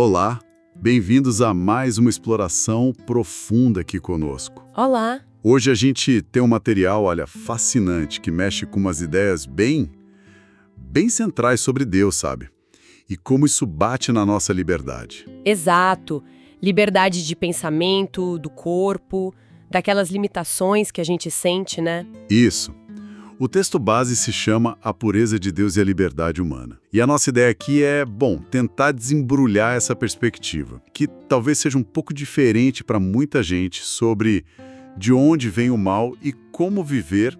Olá, bem-vindos a mais uma exploração profunda aqui conosco. Olá! Hoje a gente tem um material, olha, fascinante, que mexe com umas ideias bem centrais sobre Deus, sabe? E como isso bate na nossa liberdade. Exato. Liberdade de pensamento, do corpo, daquelas limitações que a gente sente, né? Isso. O texto base se chama A Pureza de Deus e a Liberdade Humana. E a nossa ideia aqui é, tentar desembrulhar essa perspectiva, que talvez seja um pouco diferente para muita gente sobre de onde vem o mal e como viver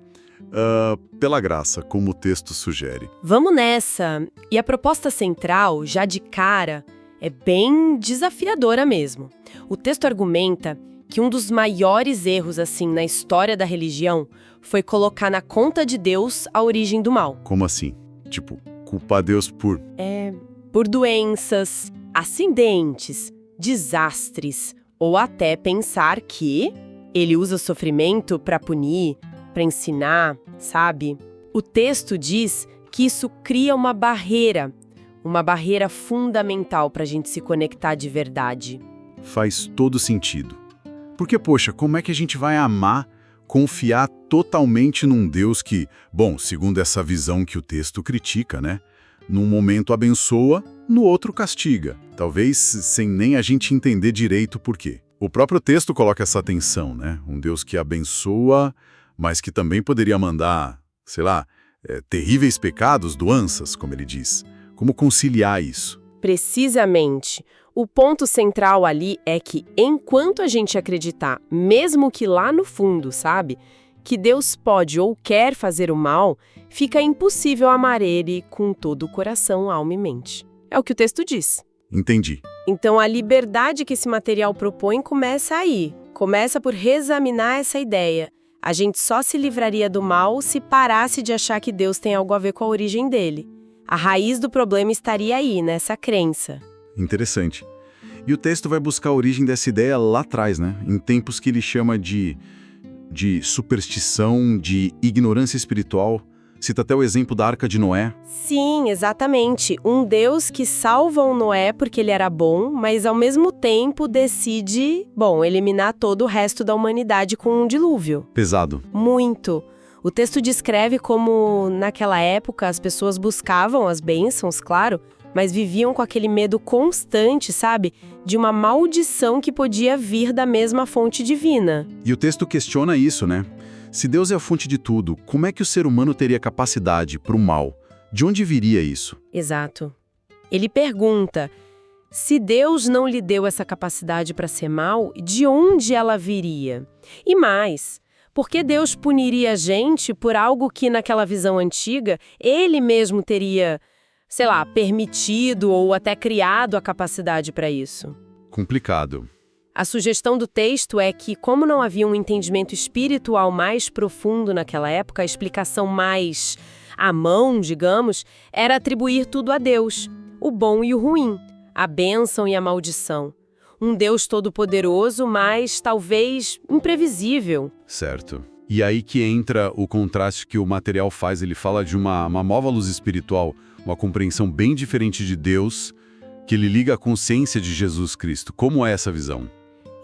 pela graça, como o texto sugere. Vamos nessa! E a proposta central, já de cara, é bem desafiadora mesmo. O texto argumenta que um dos maiores erros, assim, na história da religião foi colocar na conta de Deus a origem do mal. Como assim? Tipo, culpar Deus por... Por doenças, acidentes, desastres, ou até pensar que ele usa sofrimento para punir, para ensinar, sabe? O texto diz que isso cria uma barreira fundamental para a gente se conectar de verdade. Faz todo sentido. Porque, poxa, como é que a gente vai amar, confiar totalmente num Deus que, segundo essa visão que o texto critica, né? Num momento abençoa, no outro castiga. Talvez sem nem a gente entender direito por quê. O próprio texto coloca essa tensão, né? Um Deus que abençoa, mas que também poderia mandar, terríveis pecados, doenças, como ele diz. Como conciliar isso? Precisamente. O ponto central ali é que, enquanto a gente acreditar, mesmo que lá no fundo, sabe, que Deus pode ou quer fazer o mal, fica impossível amar Ele com todo o coração, alma e mente. É o que o texto diz. Entendi. Então, a liberdade que esse material propõe começa aí. Começa por reexaminar essa ideia. A gente só se livraria do mal se parasse de achar que Deus tem algo a ver com a origem dele. A raiz do problema estaria aí, nessa crença. Interessante. E o texto vai buscar a origem dessa ideia lá atrás, né? Em tempos que ele chama de superstição, de ignorância espiritual. Cita até o exemplo da Arca de Noé. Sim, exatamente. Um Deus que salva o Noé porque ele era bom, mas ao mesmo tempo decide, eliminar todo o resto da humanidade com um dilúvio. Pesado. Muito. O texto descreve como, naquela época, as pessoas buscavam as bênçãos, claro, mas viviam com aquele medo constante, sabe? De uma maldição que podia vir da mesma fonte divina. E o texto questiona isso, né? Se Deus é a fonte de tudo, como é que o ser humano teria capacidade para o mal? De onde viria isso? Exato. Ele pergunta, se Deus não lhe deu essa capacidade para ser mal, de onde ela viria? E mais, por que Deus puniria a gente por algo que, naquela visão antiga, ele mesmo teria, permitido ou até criado a capacidade para isso? Complicado. A sugestão do texto é que, como não havia um entendimento espiritual mais profundo naquela época, a explicação mais à mão, digamos, era atribuir tudo a Deus, o bom e o ruim, a bênção e a maldição. Um Deus todo-poderoso, mas talvez imprevisível. Certo. E aí que entra o contraste que o material faz. Ele fala de uma nova luz espiritual, uma compreensão bem diferente de Deus, que ele liga à consciência de Jesus Cristo. Como é essa visão?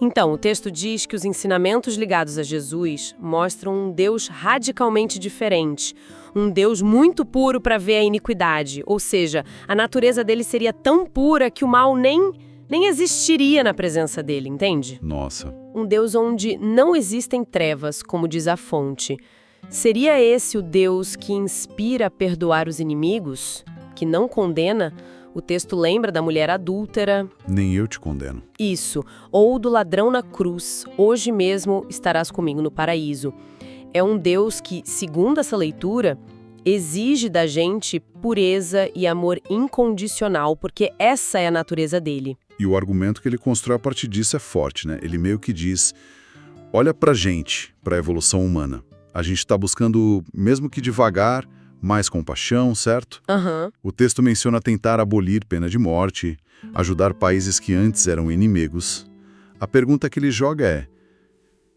Então, o texto diz que os ensinamentos ligados a Jesus mostram um Deus radicalmente diferente, um Deus muito puro para ver a iniquidade, ou seja, a natureza dele seria tão pura que o mal nem existiria na presença dele, entende? Nossa. Um Deus onde não existem trevas, como diz a fonte. Seria esse o Deus que inspira a perdoar os inimigos, que não condena? O texto lembra da mulher adúltera. Nem eu te condeno. Isso. Ou do ladrão na cruz. Hoje mesmo estarás comigo no paraíso. É um Deus que, segundo essa leitura, exige da gente pureza e amor incondicional, porque essa é a natureza dele. E o argumento que ele constrói a partir disso é forte, né? Ele meio que diz, olha pra gente, pra evolução humana. A gente tá buscando, mesmo que devagar, mais compaixão, certo? O texto menciona tentar abolir pena de morte, ajudar países que antes eram inimigos. A pergunta que ele joga é,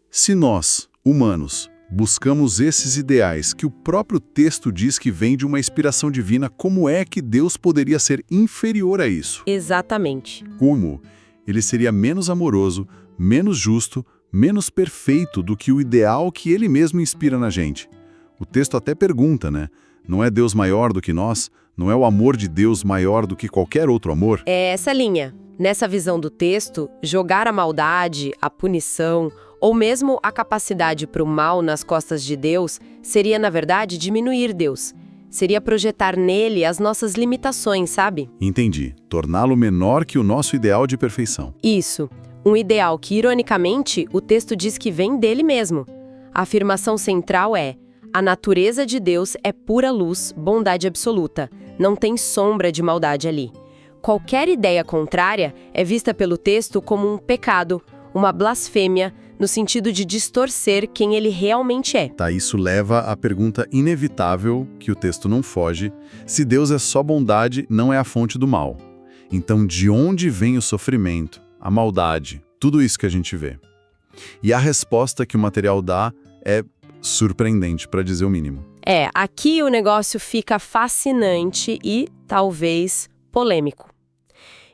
se nós, humanos, Buscamos esses ideais que o próprio texto diz que vem de uma inspiração divina. Como é que Deus poderia ser inferior a isso? Exatamente. Como? Ele seria menos amoroso, menos justo, menos perfeito do que o ideal que ele mesmo inspira na gente. O texto até pergunta, né? Não é Deus maior do que nós? Não é o amor de Deus maior do que qualquer outro amor? É essa linha. Nessa visão do texto, jogar a maldade, a punição, ou mesmo a capacidade para o mal nas costas de Deus, seria, na verdade, diminuir Deus. Seria projetar nele as nossas limitações, sabe? Entendi. Torná-lo menor que o nosso ideal de perfeição. Isso. Um ideal que, ironicamente, o texto diz que vem dele mesmo. A afirmação central é: a natureza de Deus é pura luz, bondade absoluta. Não tem sombra de maldade ali. Qualquer ideia contrária é vista pelo texto como um pecado, uma blasfêmia, no sentido de distorcer quem ele realmente é. Tá, isso leva à pergunta inevitável, que o texto não foge: se Deus é só bondade, não é a fonte do mal. Então, de onde vem o sofrimento, a maldade, tudo isso que a gente vê? E a resposta que o material dá é surpreendente, para dizer o mínimo. Aqui o negócio fica fascinante e, talvez, polêmico.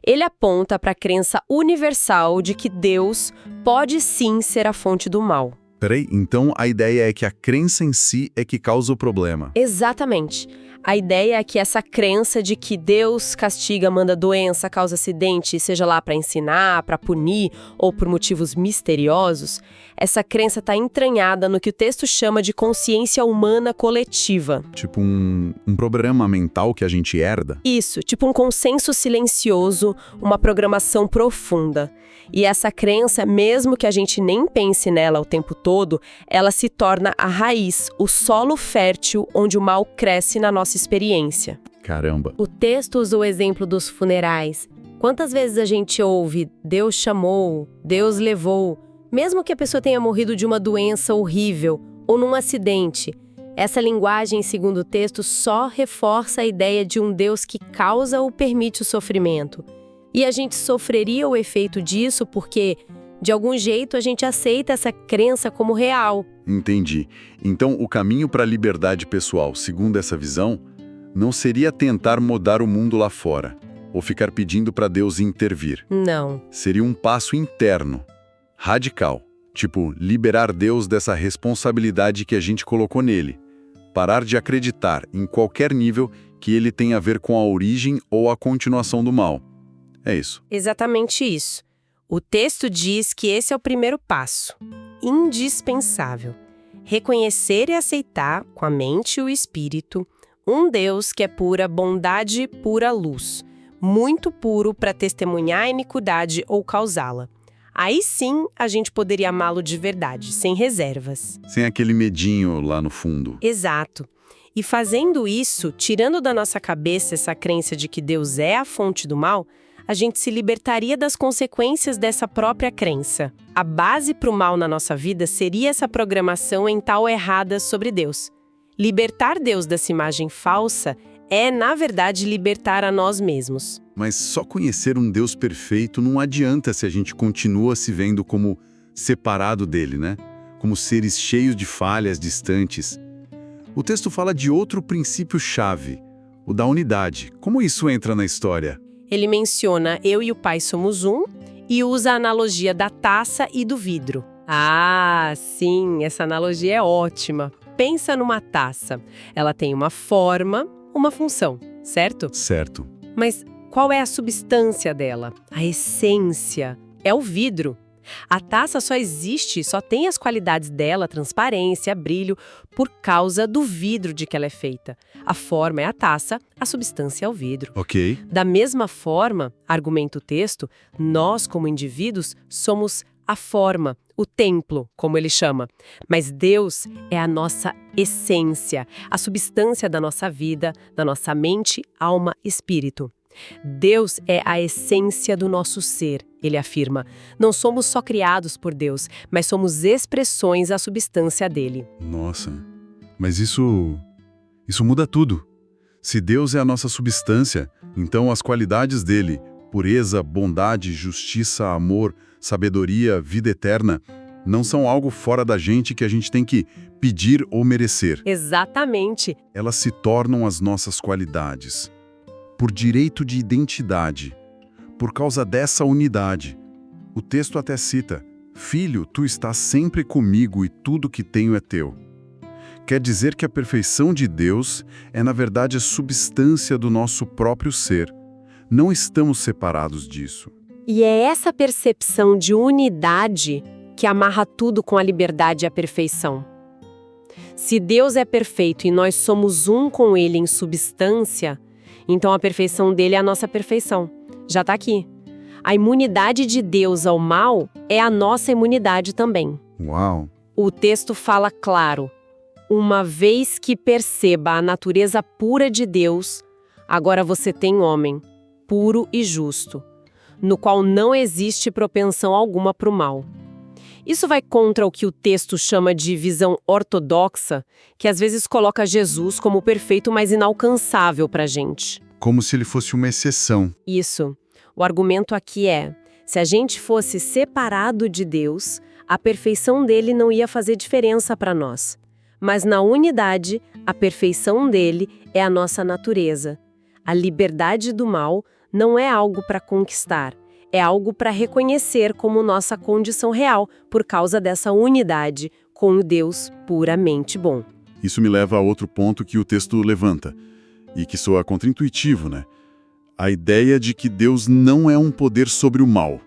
Ele aponta para a crença universal de que Deus pode sim ser a fonte do mal. Peraí, então a ideia é que a crença em si é que causa o problema. Exatamente. A ideia é que essa crença de que Deus castiga, manda doença, causa acidente, seja lá para ensinar, para punir ou por motivos misteriosos, essa crença está entranhada no que o texto chama de consciência humana coletiva. Tipo um programa mental que a gente herda? Isso, tipo um consenso silencioso, uma programação profunda. E essa crença, mesmo que a gente nem pense nela o tempo todo, ela se torna a raiz, o solo fértil onde o mal cresce na nossa experiência. Caramba. O texto usa o exemplo dos funerais. Quantas vezes a gente ouve Deus chamou, Deus levou, mesmo que a pessoa tenha morrido de uma doença horrível ou num acidente? Essa linguagem, segundo o texto, só reforça a ideia de um Deus que causa ou permite o sofrimento. E a gente sofreria o efeito disso porque, de algum jeito, a gente aceita essa crença como real. Entendi. Então, o caminho para a liberdade pessoal, segundo essa visão, não seria tentar mudar o mundo lá fora, ou ficar pedindo para Deus intervir. Não. Seria um passo interno, radical. Tipo, liberar Deus dessa responsabilidade que a gente colocou nele. Parar de acreditar, em qualquer nível, que ele tem a ver com a origem ou a continuação do mal. É isso. Exatamente isso. O texto diz que esse é o primeiro passo, indispensável. Reconhecer e aceitar, com a mente e o espírito, um Deus que é pura bondade e pura luz, muito puro para testemunhar a iniquidade ou causá-la. Aí sim a gente poderia amá-lo de verdade, sem reservas. Sem aquele medinho lá no fundo. Exato. E fazendo isso, tirando da nossa cabeça essa crença de que Deus é a fonte do mal, a gente se libertaria das consequências dessa própria crença. A base para o mal na nossa vida seria essa programação mental errada sobre Deus. Libertar Deus dessa imagem falsa é, na verdade, libertar a nós mesmos. Mas só conhecer um Deus perfeito não adianta se a gente continua se vendo como separado dele, né? Como seres cheios de falhas distantes. O texto fala de outro princípio-chave, o da unidade. Como isso entra na história? Ele menciona eu e o Pai somos um e usa a analogia da taça e do vidro. Ah, sim, essa analogia é ótima. Pensa numa taça. Ela tem uma forma, uma função, certo? Certo. Mas qual é a substância dela? A essência é o vidro. A taça só existe, só tem as qualidades dela, transparência, brilho, por causa do vidro de que ela é feita. A forma é a taça, a substância é o vidro. Ok. Da mesma forma, argumenta o texto, nós como indivíduos somos a forma, o templo, como ele chama. Mas Deus é a nossa essência, a substância da nossa vida, da nossa mente, alma e espírito. Deus é a essência do nosso ser, ele afirma. Não somos só criados por Deus, mas somos expressões à substância dele. Nossa, mas isso muda tudo. Se Deus é a nossa substância, então as qualidades dele, pureza, bondade, justiça, amor, sabedoria, vida eterna, Não são algo fora da gente que a gente tem que pedir ou merecer. Exatamente. Elas se tornam as nossas qualidades. Por direito de identidade. Por causa dessa unidade. O texto até cita: Filho, tu estás sempre comigo e tudo que tenho é teu. Quer dizer que a perfeição de Deus é, na verdade, a substância do nosso próprio ser. Não estamos separados disso. E é essa percepção de unidade que amarra tudo com a liberdade e a perfeição. Se Deus é perfeito e nós somos um com Ele em substância, então a perfeição dele é a nossa perfeição. Já está aqui. A imunidade de Deus ao mal é a nossa imunidade também. Uau! O texto fala claro: uma vez que perceba a natureza pura de Deus, agora você tem homem, puro e justo, no qual não existe propensão alguma para o mal. Isso vai contra o que o texto chama de visão ortodoxa, que às vezes coloca Jesus como perfeito, mas inalcançável para a gente. Como se ele fosse uma exceção. Isso. O argumento aqui é: se a gente fosse separado de Deus, a perfeição dele não ia fazer diferença para nós. Mas na unidade, a perfeição dele é a nossa natureza. A liberdade do mal não é algo para conquistar, é algo para reconhecer como nossa condição real, por causa dessa unidade com o Deus puramente bom. Isso me leva a outro ponto que o texto levanta, e que soa contraintuitivo, né? A ideia de que Deus não é um poder sobre o mal.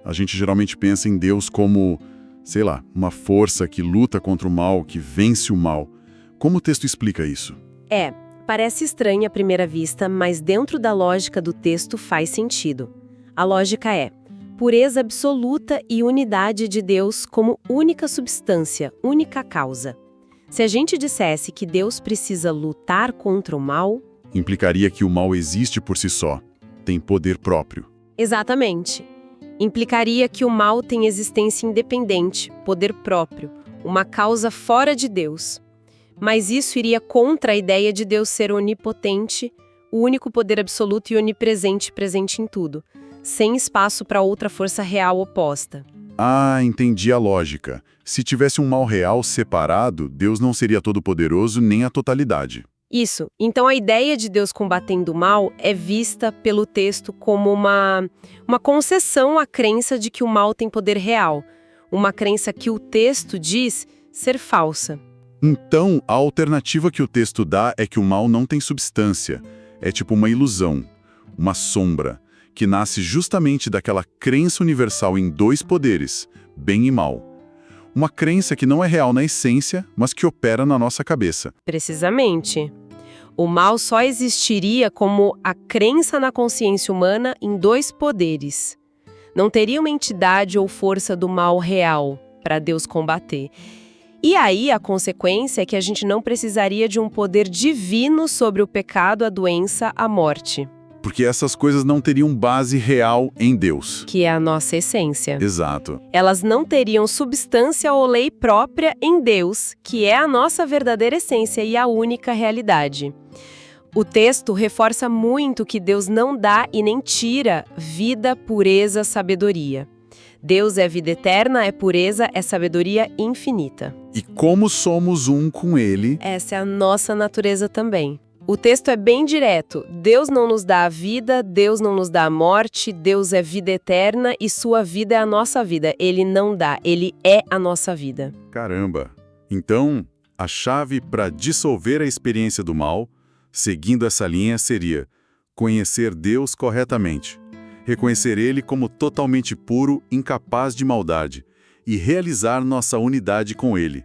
A gente geralmente pensa em Deus como, sei lá, uma força que luta contra o mal, que vence o mal. Como o texto explica isso? Parece estranho à primeira vista, mas dentro da lógica do texto faz sentido. A lógica é: pureza absoluta e unidade de Deus como única substância, única causa. Se a gente dissesse que Deus precisa lutar contra o mal, Implicaria que o mal existe por si só, tem poder próprio. exatamente. Implicaria que o mal tem existência independente, poder próprio, uma causa fora de Deus. Mas isso iria contra a ideia de Deus ser onipotente, o único poder absoluto e onipresente, presente em tudo, sem espaço para outra força real oposta. Ah, entendi a lógica. Se tivesse um mal real separado, Deus não seria todo-poderoso nem a totalidade. Isso. Então a ideia de Deus combatendo o mal é vista pelo texto como uma concessão à crença de que o mal tem poder real, uma crença que o texto diz ser falsa. Então, a alternativa que o texto dá é que o mal não tem substância. É tipo uma ilusão, uma sombra, que nasce justamente daquela crença universal em dois poderes, bem e mal. Uma crença que não é real na essência, mas que opera na nossa cabeça. Precisamente. O mal só existiria como a crença na consciência humana em dois poderes. Não teria uma entidade ou força do mal real para Deus combater. E aí a consequência é que a gente não precisaria de um poder divino sobre o pecado, a doença, a morte. Porque essas coisas não teriam base real em Deus. Que é a nossa essência. Exato. Elas não teriam substância ou lei própria em Deus, que é a nossa verdadeira essência e a única realidade. O texto reforça muito que Deus não dá e nem tira vida, pureza, sabedoria. Deus é vida eterna, é pureza, é sabedoria infinita. E como somos um com Ele, Essa é a nossa natureza também. O texto é bem direto. Deus não nos dá a vida, Deus não nos dá a morte, Deus é vida eterna e sua vida é a nossa vida. Ele não dá, ele é a nossa vida. caramba! Então, a chave para dissolver a experiência do mal, seguindo essa linha, seria conhecer Deus corretamente, reconhecer Ele como totalmente puro, incapaz de maldade, e realizar nossa unidade com Ele.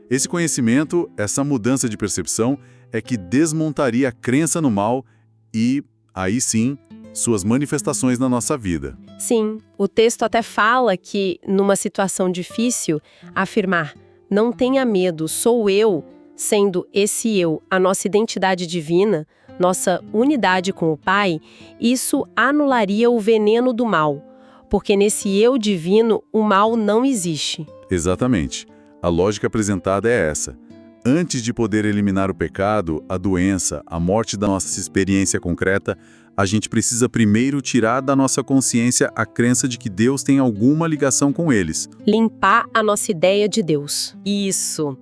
Esse conhecimento, essa mudança de percepção, é que desmontaria a crença no mal e, aí sim, suas manifestações na nossa vida. Sim, o texto até fala que, numa situação difícil, afirmar "não tenha medo, sou eu", sendo esse eu a nossa identidade divina, nossa unidade com o Pai, isso anularia o veneno do mal, porque nesse eu divino o mal não existe. Exatamente. A lógica apresentada é essa. Antes de poder eliminar o pecado, a doença, a morte da nossa experiência concreta, a gente precisa primeiro tirar da nossa consciência a crença de que Deus tem alguma ligação com eles. Limpar a nossa ideia de Deus. Isso.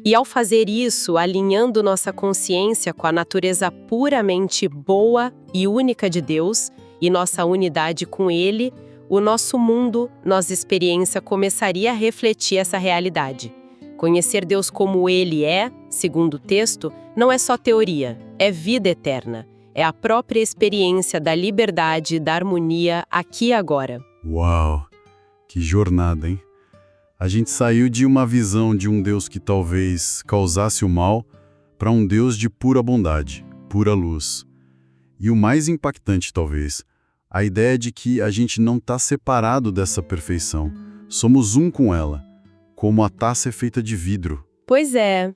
E ao fazer isso, alinhando nossa consciência com a natureza puramente boa e única de Deus e nossa unidade com Ele, o nosso mundo, nossa experiência começaria a refletir essa realidade. Conhecer Deus como Ele é, segundo o texto, não é só teoria, é vida eterna. É a própria experiência da liberdade e da harmonia aqui e agora. Uau! Que jornada, hein? A gente saiu de uma visão de um Deus que talvez causasse o mal para um Deus de pura bondade, pura luz. E o mais impactante, talvez, a ideia de que a gente não está separado dessa perfeição. Somos um com ela, como a taça é feita de vidro. Pois é.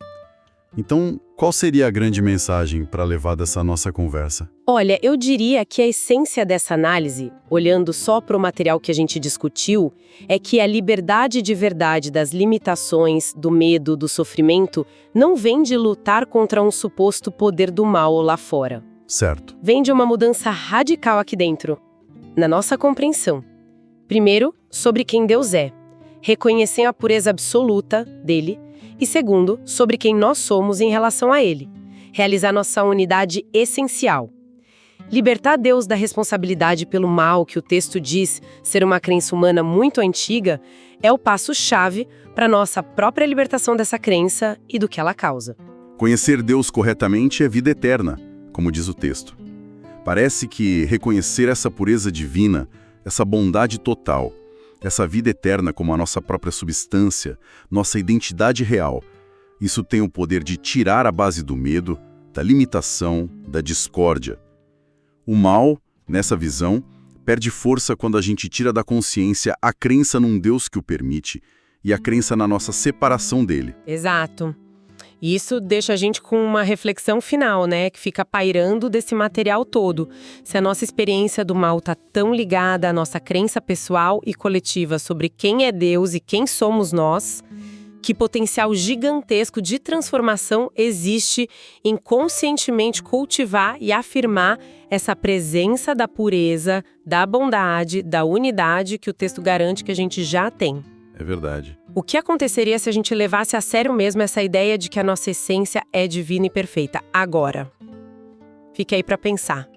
Então, qual seria a grande mensagem para levar dessa nossa conversa? Olha, eu diria que a essência dessa análise, olhando só para o material que a gente discutiu, é que a liberdade de verdade das limitações, do medo, do sofrimento, não vem de lutar contra um suposto poder do mal lá fora. Certo. Vem de uma mudança radical aqui dentro, na nossa compreensão. Primeiro, sobre quem Deus é, reconhecer a pureza absoluta dele, e segundo, sobre quem nós somos em relação a ele, realizar nossa unidade essencial. Libertar Deus da responsabilidade pelo mal que o texto diz ser uma crença humana muito antiga é o passo-chave para nossa própria libertação dessa crença e do que ela causa. Conhecer Deus corretamente é vida eterna, como diz o texto. Parece que reconhecer essa pureza divina, essa bondade total, essa vida eterna como a nossa própria substância, nossa identidade real, isso tem o poder de tirar a base do medo, da limitação, da discórdia. O mal, nessa visão, perde força quando a gente tira da consciência a crença num Deus que o permite e a crença na nossa separação dele. Exato. E isso deixa a gente com uma reflexão final, né, que fica pairando desse material todo. Se a nossa experiência do mal está tão ligada à nossa crença pessoal e coletiva sobre quem é Deus e quem somos nós, que potencial gigantesco de transformação existe em conscientemente cultivar e afirmar essa presença da pureza, da bondade, da unidade que o texto garante que a gente já tem. É verdade. O que aconteceria se a gente levasse a sério mesmo essa ideia de que a nossa essência é divina e perfeita agora? Fique aí para pensar.